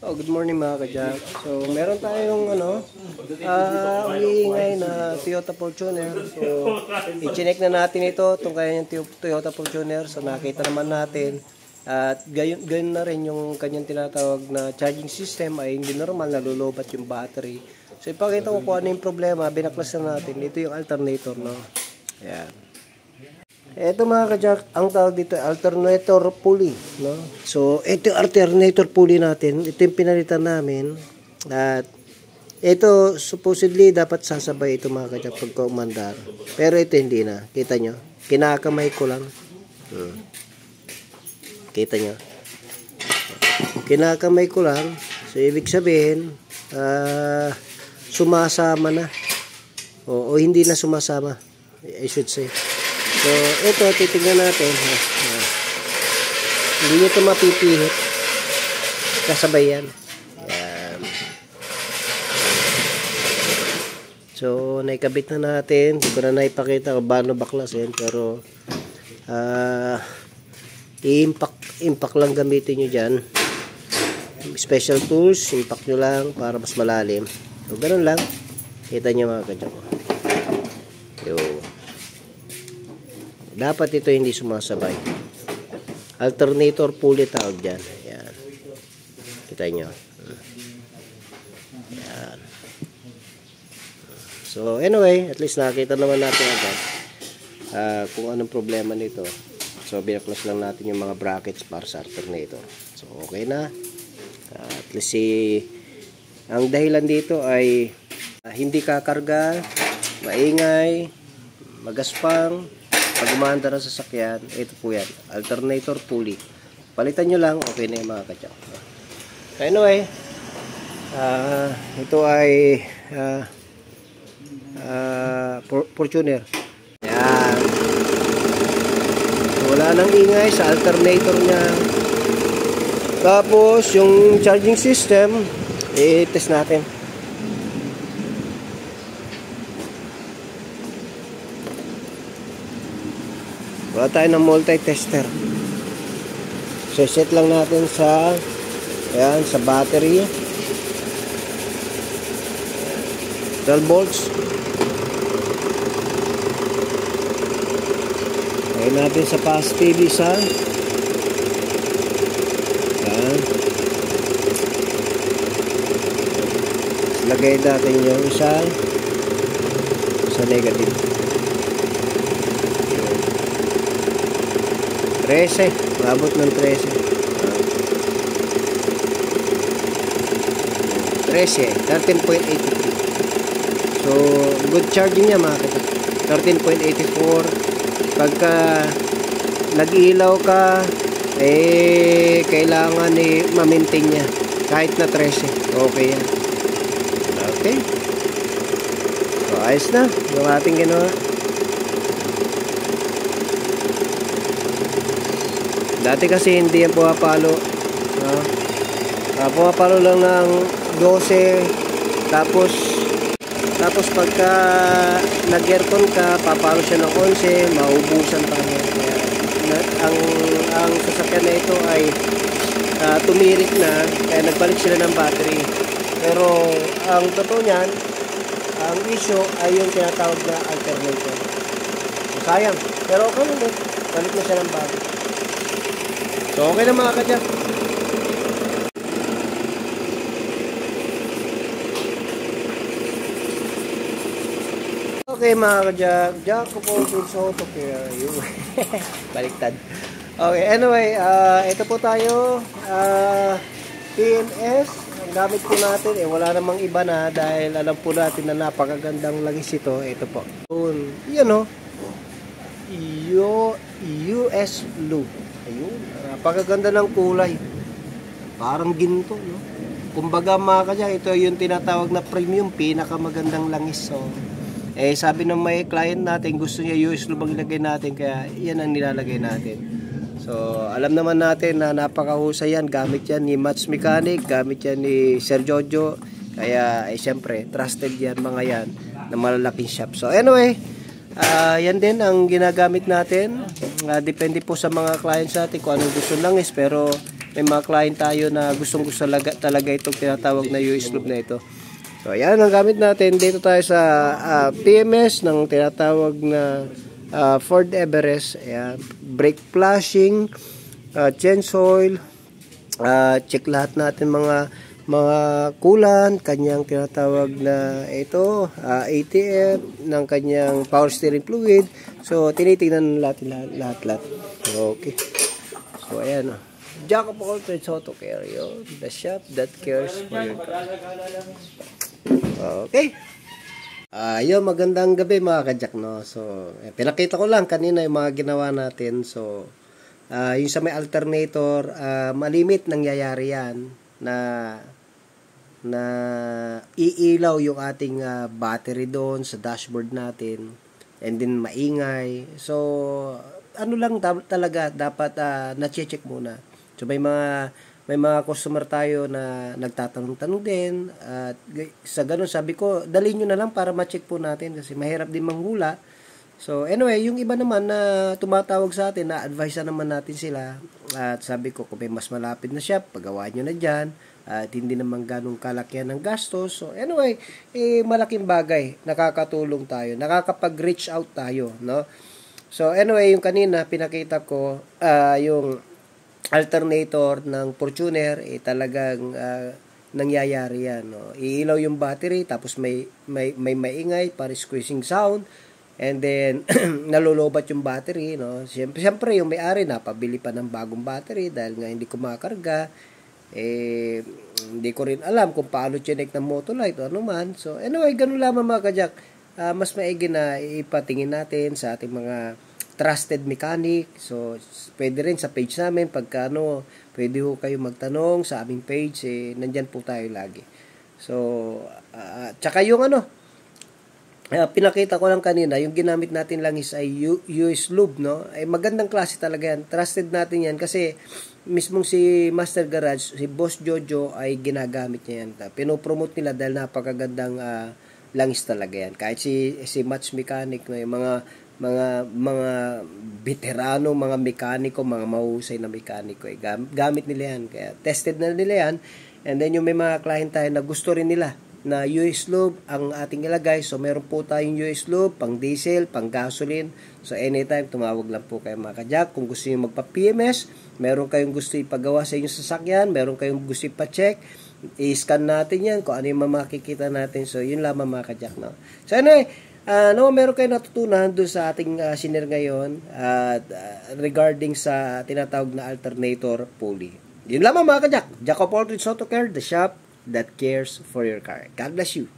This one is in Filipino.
Good morning mga ka-Jack. So, meron tayong umiingay na Toyota Fortuner. So, i-check na natin ito, itong kanyang Toyota Fortuner. So, nakita naman natin. At gayon na rin yung kanyang tinatawag na charging system ay hindi normal, nalulobat yung battery. So, ipakita ko kung ano yung problema, binaklas na natin. Ito yung alternator, no? Ayan. Ito mga ka-Jack, ang tawag dito alternator pulley, no? So, ito yung alternator pulley natin. Ito yung pinalitan namin. At ito, supposedly, dapat sasabay ito mga ka-Jack pagka umandar. Pero ito hindi na. Kita nyo? Kinakamay ko lang. Kita nyo? Kinakamay ko lang. So, ibig sabihin, sumasama na. O hindi na sumasama. I should say. So, ito, titignan natin. Hindi nyo ito mapipihit. Kasabay yan. Ayan. So, naikabit na natin. Hindi ko na naipakita kung paano baklasin. Pero, i-impact lang gamitin nyo dyan. Special tools, impact nyo lang para mas malalim. So, ganun lang. Kita nyo mga kadyak. Dapat ito hindi sumasabay. Alternator pulley tawag dyan. Ayan. Kita nyo. Ayan. So anyway, at least nakita naman natin agad kung anong problema nito. So binaklas lang natin yung mga brackets para sa alternator. So okay na. At least ang dahilan dito ay hindi kakarga, maingay, magaspang. Pag umaandar ang sasakyan, ito po yan, alternator pulley. Palitan nyo lang, okay na yung mga ka-Jack. Anyway, ito ay Fortuner. Yan. Wala nang ingay sa alternator niya. Tapos, yung charging system, i-test natin. Wala tayo ng multi-tester. So, set lang natin sa ayan, sa battery. 12 volts. Ayan natin sa positive isa. Ayan. Lagay natin yung isa sa negative. 13, abot ng 13. 13.83. So, good charging niya mga kapatid. 13.84. Pagka nag-ilaw ka, kailangan ma-maintain niya. Kahit na 13. Okay yan. Okay. So, ayos na. Yung ating ginawa. Dati kasi hindi yan pumapalo. Pumapalo lang ng 12. Tapos pagka nag-aircon ka, papalo siya ng 11, maubusan pa niya. Ang sasakyan na ito ay tumirik na, kaya nagbalik sila ng battery. Pero ang totoo niyan, ang issue ay yung tinatawag na alternator. So, sayang. Pero okay lang, balik na siya ng battery. So, okay na mga ka-Jack. Okay mga ka-Jack. Jack ko po so to care you. Baliktad. Okay, anyway, ito po tayo. PNS. Ang gamit po natin, wala namang iba na dahil alam po natin na napakagandang langis ito. Ito po. Yan o. US Loop. Ayun, napakaganda ng kulay. Parang ginto, no? Kumbaga mga ka-Jack, ito yung tinatawag na premium, pinakamagandang langis. So, sabi ng may client natin, gusto niya US Loop ang ilagay natin, kaya yan ang nilalagay natin. So, alam naman natin na napakahusay yan, gamit yan ni Match Mechanic, gamit yan ni Sir Jojo. Kaya, syempre, trusted yan mga yan, na malalaking shop. So, anyway, yan din ang ginagamit natin. Depende po sa mga clients natin kung anong gusto langis, pero may mga client tayo na gustong-gusto talaga itong tinatawag na US lube na ito. So, ayan ang gamit natin. Dito tayo sa PMS ng tinatawag na Ford Everest. Ayan. Brake flashing, change oil, check lahat natin mga kulan, kanyang tinatawag na ito, ATF, ng kanyang power steering fluid. So, tinitingnan natin lahat. Okay. So, ayan. Jack of all trades, auto care. The shop that cares for your car. Okay. Ayun, magandang gabi mga kajak, no? So, pinakita ko lang kanina yung mga ginawa natin. So, yung sa may alternator, malimit nangyayari yan na iilaw yung ating battery doon sa dashboard natin, and then maingay. So ano lang talaga dapat na-check muna. So may mga customer tayo na nagtatanong-tanong din, at sa ganun sabi ko dali nyo na lang para ma-check po natin kasi mahirap din manghula. So anyway, yung iba naman na tumatawag sa atin, na advise na naman natin sila, at sabi ko kung may mas malapit na shop, pagawa nyo na dyan, at hindi naman ganong kalakyan ng gastos. So anyway, malaking bagay, nakakatulong tayo, nakakapag-reach out tayo, no? So anyway, yung kanina pinakita ko, yung alternator ng Fortuner, talagang nangyayari yan, no? Iilaw yung battery, tapos may maingay, para squeezing sound, and then nalulobat yung battery, no? Siyempre yung may-ari napabili pa ng bagong battery dahil nga hindi kumakarga. Hindi ko rin alam kung paano chinek ng Motolite o ano man. So anyway, ganun lamang mga kajak. Mas maigi na ipatingin natin sa ating mga trusted mechanic. So pwede rin sa page namin, pagka pwede ho kayo magtanong sa aming page, nandyan po tayo lagi. So tsaka yung pinakita ko lang kanina, yung ginamit natin lang is ay US lube, no? Ay magandang klase talaga yan. Trusted natin yan kasi mismong si Master Garage, si Boss Jojo ay ginagamit niya yan. Pinopromote nila dahil napakagandang langis talaga yan. Kahit si Match Mechanic, no, yung mga veterano, mga mekaniko, mga mahusay na mekaniko, gamit nila yan. Kaya tested na nila yan. And then yung may mga client tayo na gusto rin nila na US lube ang ating ilagay. So meron po tayong US lube pang diesel, pang gasoline. So anytime tumawag lang po kayo mga kajak. Kung gusto niyo magpa-PMS, meron kayong gusto ipagawa sa inyong sasakyan, meron kayong gusto ipa-check, i-scan natin yan kung ano yung makikita natin. So yun lamang mga kajak, no? So anyway, meron kayong natutunan doon sa ating siner ngayon regarding sa tinatawag na alternator pulley. Yun lamang mga kajak. Jack of all trades, auto care, the shop that cares for your car. God bless you.